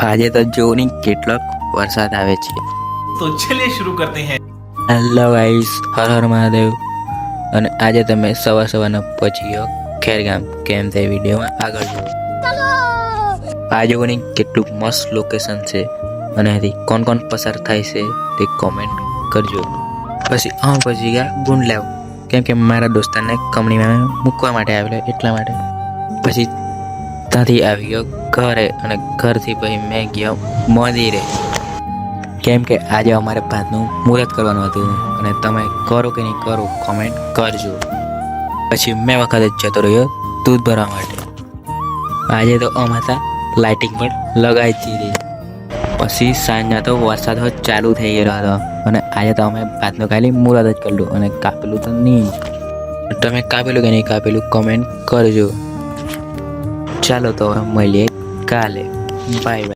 આજે તો જો નહીં કેટલોક વરસાદ આવે છે. तो चलिए शुरू करते हैं. Hello guys, Har Har Mahadev. અને આજે તમે સવારના પહોંચી ગયો ખેરગામ. કેમ થાય વિડીયોમાં આગળ જુઓ. આ જો નહીં કેટલું મસ્ત લોકેશન છે અને એથી કોણ કોણ પસાર થાય છે તે કોમેન્ટ કરજો. પછી પહોંચી ગયા ગુંડલાવ, કેમ કે મારા દોસ્તારને કંપનીમાં મૂકવા માટે આવેલો એટલા માટે. પછી ત્યાંથી આવી ગયો ઘરે અને ઘરથી પછી મેં ગયો મંદિરે, કેમ કે આજે અમારે ભાતનું મુહૂર્ત કરવાનું હતું અને તમે કરો કે નહીં કરો કોમેન્ટ કરજો. પછી મેં વખતે જતો રહ્યો દૂધ ભરવા માટે. આજે તો અમારા લાઇટિંગ પણ લગાવી દીધી. પછી સાંજના તો વરસાદ ચાલુ થઈ ગયેલો હતો અને આજે તો અમે ભાતનું ખાલી મુહૂર્ત જ કરેલું અને કાપેલું તો નહીં. તમે કાપેલું કે નહીં કાપેલું કોમેન્ટ કરજો. ચાલો તો મળીએ કાલે. Bye bye.